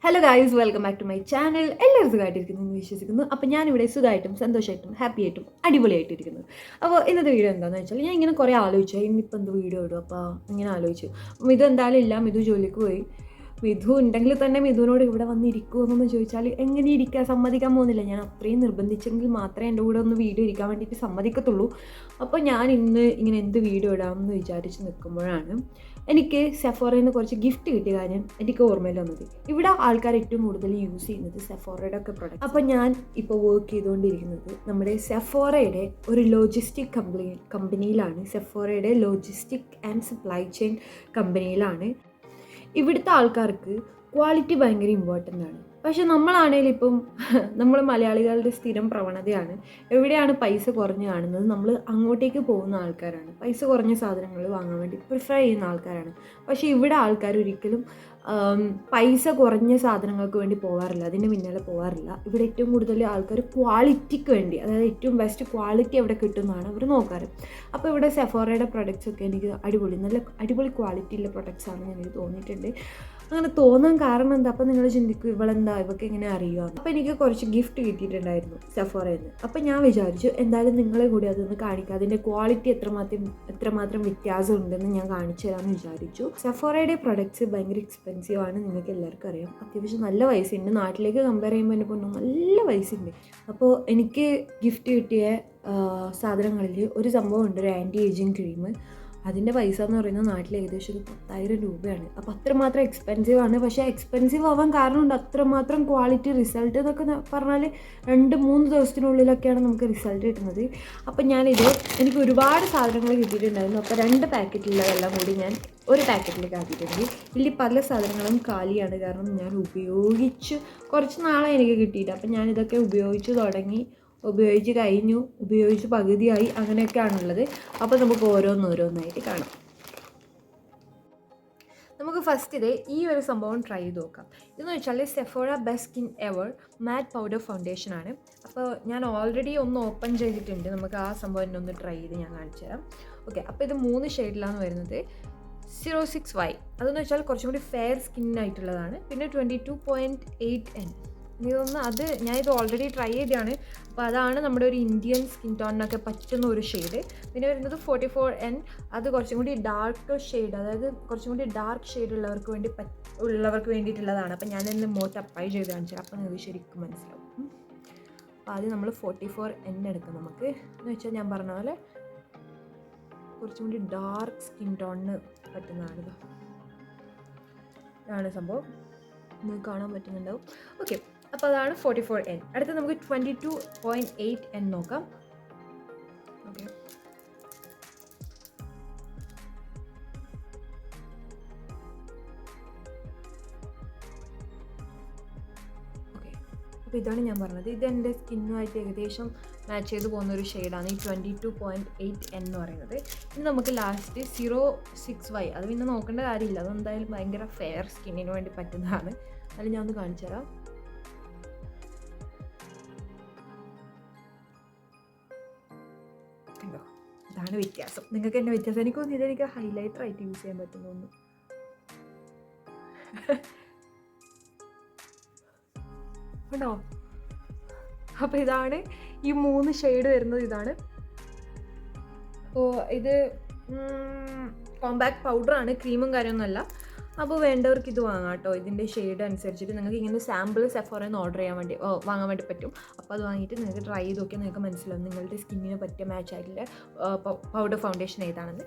Hello guys, welcome back to my channel. എല്ലാവരും സുഖമായിട്ടിരിക്കുന്നു എന്ന് വിശ്വസിക്കുന്നു. അപ്പോൾ ഞാനിവിടെ സുഖമായിട്ടും സന്തോഷമായിട്ടും ഹാപ്പി ആയിട്ടും അടിപൊളിയായിട്ടിരിക്കുന്നു. അപ്പോൾ ഇന്നത്തെ വീഡിയോ എന്താണെന്ന് വെച്ചാൽ ഞാൻ ഇങ്ങനെ കുറേ ആലോചിച്ചു ഇന്നിപ്പോൾ എന്ത് വീഡിയോ ഇടും. അപ്പോൾ ഇങ്ങനെ ആലോചിച്ചു. മിഥു എന്തായാലും ഇല്ല, മിഥു ജോലിക്ക് പോയി. മിഥു ഉണ്ടെങ്കിൽ തന്നെ മിഥുവിനോട് ഇവിടെ വന്നിരിക്കുമോ എന്നൊന്ന് ചോദിച്ചാൽ എങ്ങനെ ഇരിക്കാൻ സമ്മതിക്കാൻ പോകുന്നില്ല. ഞാൻ അത്രയും നിർബന്ധിച്ചെങ്കിൽ മാത്രമേ എൻ്റെ കൂടെ ഒന്ന് വീഡിയോ ഇരിക്കാൻ വേണ്ടിയിട്ട് സമ്മതിക്കത്തുള്ളൂ. അപ്പോൾ ഞാൻ ഇന്ന് ഇങ്ങനെ എന്ത് വീഡിയോ ഇടാമെന്ന് വിചാരിച്ച് നിൽക്കുമ്പോഴാണ് എനിക്ക് സെഫോറയിൽ നിന്ന് കുറച്ച് ഗിഫ്റ്റ് കിട്ടിയ കാര്യം എനിക്ക് ഓർമ്മയിൽ വന്നത്. ഇവിടെ ആൾക്കാർ ഏറ്റവും കൂടുതൽ യൂസ് ചെയ്യുന്നത് സെഫോറയുടെ ഒക്കെ പ്രൊഡക്റ്റ്. അപ്പോൾ ഞാൻ ഇപ്പോൾ വർക്ക് ചെയ്തുകൊണ്ടിരിക്കുന്നത് നമ്മുടെ സെഫോറയുടെ ഒരു ലോജിസ്റ്റിക് കമ്പനിയിലാണ്. സെഫോറയുടെ ലോജിസ്റ്റിക് ആൻഡ് സപ്ലൈ ചെയിൻ കമ്പനിയിലാണ്. ഇവിടുത്തെ ആൾക്കാർക്ക് ക്വാളിറ്റി ഭയങ്കര ഇമ്പോർട്ടൻ്റ് ആണ്. പക്ഷെ നമ്മളാണേലും ഇപ്പം നമ്മൾ മലയാളികളുടെ സ്ഥിരം പ്രവണതയാണ്, എവിടെയാണ് പൈസ കുറഞ്ഞ് കാണുന്നത് നമ്മൾ അങ്ങോട്ടേക്ക് പോകുന്ന ആൾക്കാരാണ്. പൈസ കുറഞ്ഞ സാധനങ്ങൾ വാങ്ങാൻ വേണ്ടി പ്രിഫർ ചെയ്യുന്ന ആൾക്കാരാണ്. പക്ഷേ ഇവിടെ ആൾക്കാർ ഒരിക്കലും പൈസ കുറഞ്ഞ സാധനങ്ങൾക്ക് വേണ്ടി പോകാറില്ല, അതിൻ്റെ പിന്നാലെ പോകാറില്ല. ഇവിടെ ഏറ്റവും കൂടുതൽ ആൾക്കാർ ക്വാളിറ്റിക്ക് വേണ്ടി, അതായത് ഏറ്റവും ബെസ്റ്റ് ക്വാളിറ്റി എവിടെ കിട്ടുന്നതാണ് അവർ നോക്കാറ്. അപ്പോൾ ഇവിടെ സെഫോറയുടെ പ്രൊഡക്ട്സ് ഒക്കെ എനിക്ക് നല്ല അടിപൊളി ക്വാളിറ്റിയുള്ള പ്രൊഡക്ട്സ് ആണെന്ന് എനിക്ക് തോന്നിയിട്ടുണ്ട്. അങ്ങനെ തോന്നാൻ കാരണം എന്താ? അപ്പോൾ നിങ്ങൾ ചിന്തിക്കും ഇവളെന്താ ഇവർക്ക് എങ്ങനെ അറിയുക. അപ്പോൾ എനിക്ക് കുറച്ച് ഗിഫ്റ്റ് കിട്ടിയിട്ടുണ്ടായിരുന്നു സെഫോറയിൽ നിന്ന്. അപ്പോൾ ഞാൻ വിചാരിച്ചു എന്തായാലും നിങ്ങളെ കൂടി അതൊന്ന് കാണിക്കുക, അതിൻ്റെ ക്വാളിറ്റി എത്രമാത്രം വ്യത്യാസം ഉണ്ടെന്ന് ഞാൻ കാണിച്ചു തരാമെന്ന് വിചാരിച്ചു. സെഫോറയുടെ പ്രൊഡക്ട്സ് ഭയങ്കര എക്സ്പെൻസീവ് ആണ്, നിങ്ങൾക്ക് എല്ലാവർക്കും അറിയാം. അത്യാവശ്യം നല്ല പൈസയുണ്ട്, നാട്ടിലേക്ക് കമ്പയർ ചെയ്യുമ്പോൾ എൻ്റെ പൊന്നും നല്ല പൈസയുണ്ട്. അപ്പോൾ എനിക്ക് ഗിഫ്റ്റ് കിട്ടിയ സാധനങ്ങളിൽ ഒരു സംഭവമുണ്ട്, ഒരു ആൻറ്റി ഏജിങ് ക്രീം. അതിൻ്റെ പൈസ എന്ന് പറയുന്നത് നാട്ടിൽ ഏകദേശം ഒരു 10,000 രൂപയാണ്. അപ്പോൾ അത്രമാത്രം എക്സ്പെൻസീവ് ആണ്. പക്ഷേ എക്സ്പെൻസീവ് ആവാൻ കാരണമുണ്ട്, അത്രമാത്രം ക്വാളിറ്റി റിസൾട്ട് എന്നൊക്കെ പറഞ്ഞാൽ 2-3 ദിവസത്തിനുള്ളിലൊക്കെയാണ് നമുക്ക് റിസൾട്ട് കിട്ടുന്നത്. അപ്പോൾ എനിക്ക് ഒരുപാട് സാധനങ്ങൾ കിട്ടിയിട്ടുണ്ടായിരുന്നു. അപ്പോൾ 2 പാക്കറ്റിലുള്ളതെല്ലാം കൂടി ഞാൻ ഒരു പാക്കറ്റിലേക്ക് ആക്കിയിട്ടുണ്ട്. ഇതിൽ പല സാധനങ്ങളും കാലിയാണ്, കാരണം ഞാൻ ഉപയോഗിച്ച് കുറച്ച് നാളെ എനിക്ക് കിട്ടിയിട്ട്. അപ്പോൾ ഞാനിതൊക്കെ ഉപയോഗിച്ച് കഴിഞ്ഞു, ഉപയോഗിച്ച് പകുതിയായി, അങ്ങനെയൊക്കെയാണുള്ളത്. അപ്പോൾ നമുക്ക് ഓരോന്നായിട്ട് കാണാം. നമുക്ക് ഫസ്റ്റ് ഈ ഒരു സംഭവം ട്രൈ ചെയ്ത് നോക്കാം. ഇതെന്ന് വെച്ചാൽ സെഫോറ ബെസ്റ്റ് സ്കിൻ എവർ മാറ്റ് പൗഡർ ഫൗണ്ടേഷൻ ആണ്. അപ്പോൾ ഞാൻ ഓൾറെഡി ഒന്ന് ഓപ്പൺ ചെയ്തിട്ടുണ്ട്. നമുക്ക് ആ സംഭവം ഒന്ന് ട്രൈ ചെയ്ത് ഞാൻ കാണിച്ചു തരാം. ഓക്കെ, അപ്പോൾ ഇത് 3 ഷെയ്ഡിലാണ് വരുന്നത്. 06Y അതെന്ന് വെച്ചാൽ കുറച്ചും കൂടി ഫെയർ സ്കിന്നായിട്ടുള്ളതാണ്. പിന്നെ 22.8N അത് ഞാനിത് ഓൾറെഡി ട്രൈ ചെയ്തതാണ്. അപ്പോൾ അതാണ് നമ്മുടെ ഒരു ഇന്ത്യൻ സ്കിൻ ടോണിനൊക്കെ പറ്റുന്ന ഒരു ഷെയ്ഡ്. പിന്നെ വരുന്നത് 44N, അത് കുറച്ചും കൂടി ഡാർക്ക് ഷെയ്ഡ്, അതായത് കുറച്ചും കൂടി ഡാർക്ക് ഷെയ്ഡ് ഉള്ളവർക്ക് വേണ്ടിയിട്ടുള്ളതാണ്. അപ്പോൾ ഞാനിന്ന് മോട്ട് അപ്ലൈ ചെയ്ത് കാണിച്ചു, അപ്പോൾ നിങ്ങൾക്ക് ശരിക്കും മനസ്സിലാവും. അപ്പോൾ ആദ്യം നമ്മൾ 44N എടുക്കാം. നമുക്ക് എന്ന് വെച്ചാൽ ഞാൻ പറഞ്ഞ പോലെ കുറച്ചും കൂടി ഡാർക്ക് സ്കിൻ ടോണിന് പറ്റുന്നതാണ്. ഇതാണ് സംഭവം, നിങ്ങൾക്ക് കാണാൻ പറ്റുന്നുണ്ടാവും. ഓക്കെ, അപ്പോൾ അതാണ് 44N. അടുത്ത നമുക്ക് 22.8N നോക്കാം. ഓക്കെ, അപ്പോൾ ഇതാണ് ഞാൻ പറഞ്ഞത്. ഇത് എൻ്റെ സ്കിന്നുമായിട്ട് ഏകദേശം മാച്ച് ചെയ്ത് പോകുന്ന ഒരു ഷെയ്ഡാണ് ഈ 22.8N എന്ന് പറയുന്നത്. ഇനി നമുക്ക് ലാസ്റ്റ് 06Y, അത് പിന്നെ നോക്കേണ്ട കാര്യമില്ല, അതെന്തായാലും ഭയങ്കര ഫെയർ സ്കിന്നിന് വേണ്ടി പറ്റുന്നതാണ്. അത് ഞാൻ ഒന്ന് കാണിച്ചു തരാം. ഇതാണ് വ്യത്യാസം. നിങ്ങൾക്ക് എൻ്റെ വ്യത്യാസം എനിക്ക് തോന്നിയത് എനിക്ക് ഹൈലൈറ്റർ ആയിട്ട് യൂസ് ചെയ്യാൻ പറ്റുന്നു. ഉണ്ടോ? അപ്പോൾ ഇതാണ് ഈ 3 ഷെയ്ഡ് വരുന്നത്. ഇതാണ്. അപ്പോൾ ഇത് കോമ്പാക്ട് പൗഡറാണ്, ക്രീമും കാര്യമൊന്നുമല്ല. അപ്പോൾ വേണ്ടവർക്ക് ഇത് വാങ്ങാം കേട്ടോ. ഇതിൻ്റെ ഷെയ്ഡ് അനുസരിച്ചിട്ട് നിങ്ങൾക്ക് ഇങ്ങനെ സാമ്പിൾ സെഫോറയിൽ നിന്ന് വാങ്ങാൻ വേണ്ടി പറ്റും. അപ്പോൾ അത് വാങ്ങിയിട്ട് നിങ്ങൾക്ക് ട്രൈ ചെയ്ത് നോക്കിയാൽ നിങ്ങൾക്ക് മനസ്സിലാവും നിങ്ങളുടെ സ്കിന്നിന് പറ്റിയ മാച്ച് ആയിട്ടുള്ള പൗഡർ ഫൗണ്ടേഷൻ ഏതാണെന്ന്.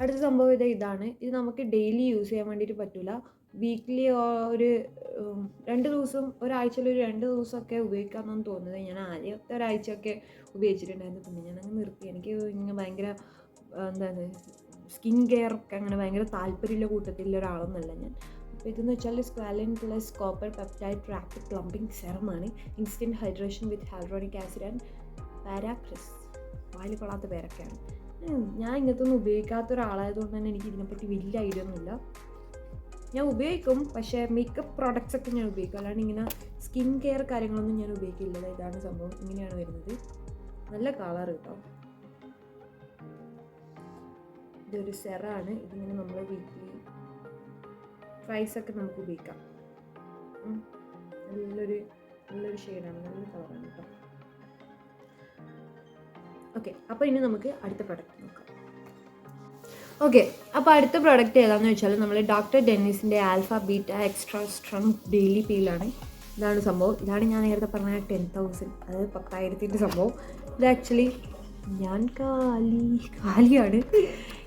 അടുത്ത സംഭവം ഇതാണ്. ഇത് നമുക്ക് ഡെയിലി യൂസ് ചെയ്യാൻ വേണ്ടിയിട്ട് പറ്റില്ല. വീക്ക്ലി ഒരു 2 ദിവസം, ഒരാഴ്ചയിൽ ഒരു 2 ദിവസമൊക്കെ ഉപയോഗിക്കാമെന്നാണ് തോന്നുന്നത്. ഞാൻ ആദ്യത്തെ ഒരാഴ്ചയൊക്കെ ഉപയോഗിച്ചിട്ടുണ്ടായിരുന്നു, പിന്നെ ഞാനങ്ങ് നിർത്തി. എനിക്ക് ഇങ്ങനെ ഭയങ്കര സ്കിൻ കെയർ ഒക്കെ അങ്ങനെ ഭയങ്കര താല്പര്യമുള്ള കൂട്ടത്തിലുള്ള ഒരാളൊന്നുമല്ല ഞാൻ. അപ്പോൾ ഇതെന്ന് വെച്ചാൽ squalane plus copper peptide rapid plumping സെറമാണ്. Instant hydration with hyaluronic acid and പാരാക്രിസ്. വായിൽ കൊള്ളാത്ത പേരൊക്കെയാണ്. ഞാൻ ഇങ്ങനത്തെ ഒന്നും ഉപയോഗിക്കാത്ത ഒരാളായതുകൊണ്ട് തന്നെ എനിക്ക് ഇതിനെപ്പറ്റി വലിയ ഐഡിയ ഒന്നുമില്ല. ഞാൻ ഉപയോഗിക്കും, പക്ഷേ മേക്കപ്പ് പ്രോഡക്റ്റ്സ് ഒക്കെ ഞാൻ ഉപയോഗിക്കും, അല്ലാണ്ട് ഇങ്ങനെ സ്കിൻ കെയർ കാര്യങ്ങളൊന്നും ഞാൻ ഉപയോഗിക്കില്ല. ഇതാണ് സംഭവം, ഇങ്ങനെയാണ് വരുന്നത്. നല്ല കളർ കേട്ടോ. ഇതൊരു സെറാണ്. ഇതിങ്ങനെ നമ്മൾ വീക്ക്ലി ട്വൈസ് ഒക്കെ നമുക്ക് ഉപയോഗിക്കാം. നല്ലൊരു ഷെയ്ഡാണ്, നല്ലൊരു കളറാണ് കേട്ടോ. ഓക്കെ, അപ്പോൾ ഇനി നമുക്ക് അടുത്ത പ്രൊഡക്റ്റ് നോക്കാം. ഓക്കെ, അപ്പോൾ അടുത്ത പ്രോഡക്റ്റ് ഏതാണെന്ന് വെച്ചാൽ നമ്മൾ ഡോക്ടർ ഡെന്നിസിൻ്റെ alpha beta extra strength daily പീലാണ്. ഇതാണ് സംഭവം. ഇതാണ് ഞാൻ നേരത്തെ പറഞ്ഞ 10,000, അതായത് 10,000 സംഭവം. ഇത് ആക്ച്വലി ഞാൻ കാലിയാണ്.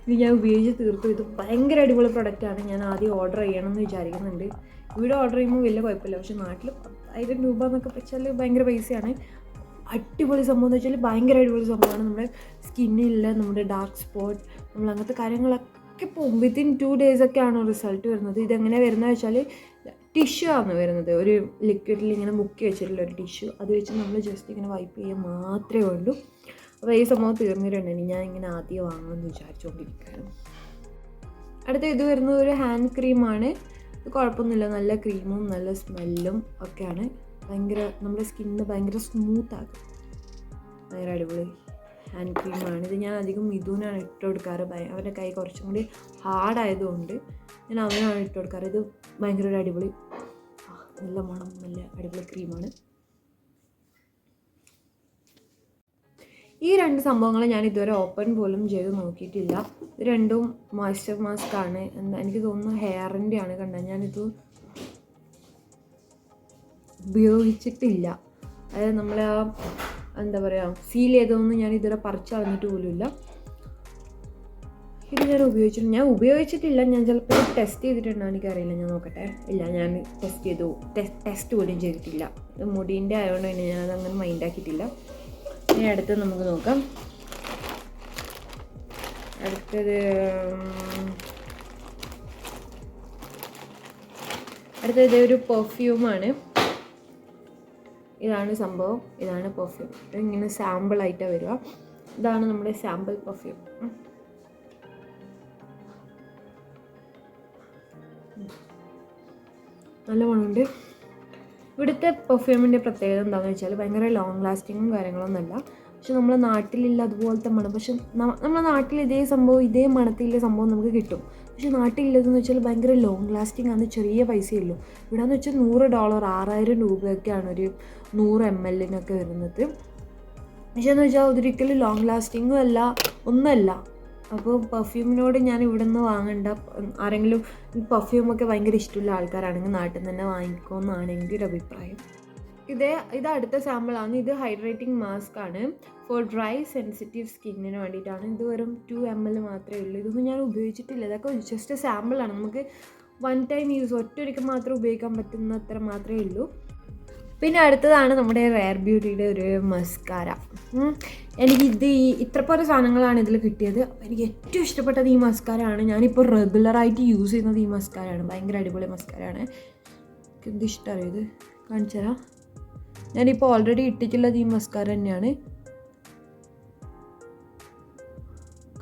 ഇത് ഞാൻ ഉപയോഗിച്ച് തീർത്തു. ഇത് ഭയങ്കര അടിപൊളി പ്രൊഡക്റ്റാണ്. ഞാൻ ആദ്യം ഓർഡർ ചെയ്യണമെന്ന് വിചാരിക്കുന്നുണ്ട്. ഇവിടെ ഓർഡർ ചെയ്യുമ്പോൾ വലിയ കുഴപ്പമില്ല, പക്ഷേ നാട്ടിൽ 10,000 രൂപ എന്നൊക്കെ വെച്ചാൽ ഭയങ്കര പൈസയാണ്. അടിപൊളി സംഭവം എന്ന് വെച്ചാൽ ഭയങ്കര അടിപൊളി സംഭവമാണ്. നമ്മുടെ സ്കിന്നില്ല നമ്മുടെ ഡാർക്ക് സ്പോട്ട്, നമ്മൾ അങ്ങനത്തെ കാര്യങ്ങളൊക്കെ പോകും. വിത്തിൻ 2 days ഒക്കെയാണ് റിസൾട്ട് വരുന്നത്. ഇതെങ്ങനെ വരുന്നത് വെച്ചാൽ ടിഷ്യൂ ആണ് വരുന്നത്. ഒരു ലിക്വിഡിൽ ഇങ്ങനെ മുക്കി വെച്ചിട്ടുള്ള ഒരു ടിഷ്യൂ, അത് വെച്ച് നമ്മൾ ജസ്റ്റ് ഇങ്ങനെ വൈപ്പ് ചെയ്യാൻ മാത്രമേ ഉള്ളൂ. അപ്പോൾ ഈ സംഭവം തീർന്നിട്ടുണ്ടെങ്കിൽ ഞാൻ ഇങ്ങനെ ആദ്യം വാങ്ങുമെന്ന് വിചാരിച്ചുകൊണ്ടിരിക്കുകയാണ്. അടുത്ത ഇത് വരുന്നത് ഒരു ഹാൻഡ് ക്രീമാണ്. ഇത് കുഴപ്പമൊന്നുമില്ല, നല്ല ക്രീമും നല്ല സ്മെല്ലും ഒക്കെയാണ്. ഭയങ്കര നമ്മുടെ സ്കിന്ന് ഭയങ്കര സ്മൂത്താകും. ഭയങ്കര അടിപൊളി ഹാൻഡ് ക്രീമാണ്. ഇത് ഞാൻ അധികം മിഥുനാണ് ഇട്ട് കൊടുക്കാറ്. അവരുടെ കൈ കുറച്ചും കൂടി ഹാർഡായതുകൊണ്ട് ഞാൻ അവനാണ് ഇട്ട് കൊടുക്കാറ്. ഇത് ഭയങ്കര ഒരു അടിപൊളി നല്ല മണം, നല്ല അടിപൊളി ക്രീമാണ്. ഈ 2 സംഭവങ്ങൾ ഞാൻ ഇതുവരെ ഓപ്പൺ പോലും ചെയ്ത് നോക്കിയിട്ടില്ല. ഇത് രണ്ടും മോയ്സ്ചർ മാസ്ക് ആണ്. എനിക്ക് തോന്നുന്നു ഹെയറിൻ്റെ ആണ്. കണ്ട, ഞാനിത് ഉപയോഗിച്ചിട്ടില്ല. അതായത് നമ്മൾ എന്താ പറയുക, സീൽ ചെയ്തതൊന്നും ഞാൻ ഇതുവരെ പറിച്ച് കളഞ്ഞിട്ട് പോലുമില്ല. ഇത് ഞാൻ ഉപയോഗിച്ചിട്ടില്ല. ഞാൻ ചിലപ്പോൾ ടെസ്റ്റ് ചെയ്തിട്ടുണ്ടോ എനിക്കറിയില്ല, ഞാൻ നോക്കട്ടെ. ഇല്ല, ഞാൻ ടെസ്റ്റ് പോലും ചെയ്തിട്ടില്ല. ഇത് മുടീൻ്റെ ആയതുകൊണ്ട് തന്നെ ഞാനത് അങ്ങനെ മൈൻഡാക്കിയിട്ടില്ല. ഇനി അടുത്ത് നമുക്ക് നോക്കാം. അടുത്തത് ഒരു പെർഫ്യൂമാണ്. ഇതാണ് സംഭവം, ഇതാണ് പെർഫ്യൂം. ഇങ്ങനെ സാമ്പിളായിട്ടാണ് വരിക. ഇതാണ് നമ്മുടെ സാമ്പിൾ പെർഫ്യൂം. നല്ല മണമുണ്ട്. ഇവിടുത്തെ പെർഫ്യൂമിൻ്റെ പ്രത്യേകത എന്താണെന്ന് വെച്ചാൽ ഭയങ്കര ലോങ് ലാസ്റ്റിങ്ങും കാര്യങ്ങളൊന്നുമല്ല. പക്ഷെ നമ്മളെ നാട്ടിലില്ല അതുപോലത്തെ മണം. പക്ഷെ നമ്മളെ നാട്ടിൽ ഇതേ സംഭവം, ഇതേ മണത്തിലുള്ള സംഭവം നമുക്ക് കിട്ടും. പക്ഷെ നാട്ടിലില്ലെന്ന് വെച്ചാൽ ഭയങ്കര ലോങ് ലാസ്റ്റിംഗ് ആണ്. ചെറിയ പൈസയുള്ളൂ. ഇവിടെ എന്ന് വെച്ചാൽ $100 6,000 രൂപയൊക്കെയാണ് ഒരു 100 ml വരുന്നത്. പക്ഷേ എന്ന് വെച്ചാൽ അതൊരിക്കലും ലോങ് ലാസ്റ്റിങ്ങും അല്ല, ഒന്നുമല്ല. അപ്പോൾ പെർഫ്യൂമിനോട് ഞാൻ ഇവിടെ നിന്ന് വാങ്ങേണ്ട. ആരെങ്കിലും പെർഫ്യൂമൊക്കെ ഭയങ്കര ഇഷ്ടമുള്ള ആൾക്കാരാണെങ്കിൽ നാട്ടിൽ നിന്ന് തന്നെ വാങ്ങിക്കുമെന്നാണ് എൻ്റെ ഒരു അഭിപ്രായം. ഇത് അടുത്ത സാമ്പിളാണ്. ഇത് ഹൈഡ്രേറ്റിംഗ് മാസ്ക് ആണ് ഫോർ ഡ്രൈ സെൻസിറ്റീവ് സ്കിന്നിന് വേണ്ടിയിട്ടാണ്. ഇത് വെറും 2 ml മാത്രമേ ഉള്ളൂ. ഇതൊന്നും ഞാൻ ഉപയോഗിച്ചിട്ടില്ല. ഇതൊക്കെ ജസ്റ്റ് സാമ്പിളാണ്. നമുക്ക് 1 time യൂസ്, ഒറ്റൊരിക്കൽ മാത്രം ഉപയോഗിക്കാൻ പറ്റുന്ന അത്ര മാത്രമേ ഉള്ളൂ. പിന്നെ അടുത്തതാണ് നമ്മുടെ റെയർ ബ്യൂട്ടിയുടെ ഒരു മസ്കാര. എനിക്ക് ഇത്ര പോലെ സാധനങ്ങളാണ് ഇതിൽ കിട്ടിയത്. അപ്പോൾ എനിക്ക് ഏറ്റവും ഇഷ്ടപ്പെട്ടത് ഈ മസ്കാരയാണ്. ഞാനിപ്പോൾ റെഗുലറായിട്ട് യൂസ് ചെയ്യുന്നത് ഈ മസ്കാരയാണ്. ഭയങ്കര അടിപൊളി മസ്കാരയാണ്. എനിക്ക് എന്ത് ഇഷ്ടമാണ് ഇത് കാണിച്ചു തരാം. ഞാനിപ്പോൾ ഓൾറെഡി ഇട്ടിട്ടുള്ളത് ഈ മസ്കാര തന്നെയാണ്.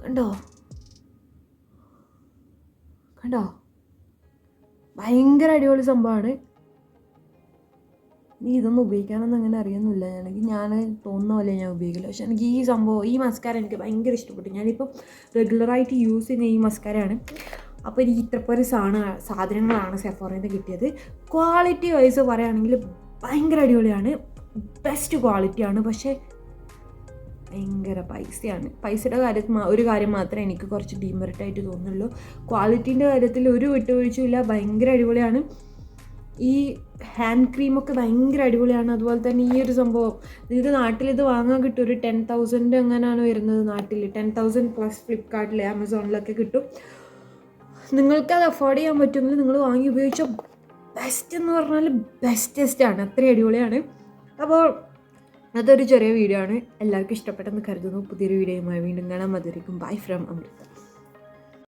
കണ്ടോ ഭയങ്കര അടിപൊളി സംഭവമാണ്. ഇതൊന്നും ഉപയോഗിക്കാനൊന്നും അങ്ങനെ അറിയുന്നില്ല. ഞാൻ തോന്നുന്ന പോലെ ഞാൻ ഉപയോഗിക്കില്ല. പക്ഷെ എനിക്ക് ഈ സംഭവം, ഈ മസ്കാര എനിക്ക് ഭയങ്കര ഇഷ്ടപ്പെട്ടു. ഞാനിപ്പം റെഗുലറായിട്ട് യൂസ് ചെയ്യുന്ന ഈ മസ്കാരയാണ്. അപ്പോൾ എനിക്ക് ഇത്രപോലെ സാധനങ്ങളാണ് സെഫോറയിൽ നിന്ന് കിട്ടിയത്. ക്വാളിറ്റി വൈസ് പറയുകയാണെങ്കിൽ ഭയങ്കര അടിപൊളിയാണ്, ബെസ്റ്റ് ക്വാളിറ്റിയാണ്. പക്ഷേ ഭയങ്കര പൈസയാണ്. പൈസയുടെ ഒരു കാര്യം മാത്രമേ എനിക്ക് കുറച്ച് ഡീമെറിറ്റായിട്ട് തോന്നുന്നുള്ളൂ. ക്വാളിറ്റീൻ്റെ കാര്യത്തിൽ ഒരു വിട്ടുവീഴ്ചയില്ല. ഭയങ്കര അടിപൊളിയാണ്. ഈ ഹാൻഡ് ക്രീമൊക്കെ ഭയങ്കര അടിപൊളിയാണ്. അതുപോലെ തന്നെ ഈ ഒരു സംഭവം, ഇത് നാട്ടിലിത് വാങ്ങാൻ കിട്ടും. ഒരു 10,000 എങ്ങനെയാണ് വരുന്നത് നാട്ടിൽ. 10,000 പ്ലസ് ഫ്ലിപ്കാർട്ടിൽ, ആമസോണിലൊക്കെ കിട്ടും. നിങ്ങൾക്കത് അഫോർഡ് ചെയ്യാൻ പറ്റുമെങ്കിൽ നിങ്ങൾ വാങ്ങി ഉപയോഗിച്ചാൽ ബെസ്റ്റ് എന്ന് പറഞ്ഞാൽ ബെസ്റ്റസ്റ്റാണ്. അത്രയും അടിപൊളിയാണ്. അപ്പോൾ അതൊരു ചെറിയ വീഡിയോ ആണ്. എല്ലാവർക്കും ഇഷ്ടപ്പെട്ടെന്ന് കരുതുന്നു. പുതിയൊരു വീഡിയോയുമായി വീണ്ടും കാണാൻ. മധുരിക്കും. Bye from Amrita.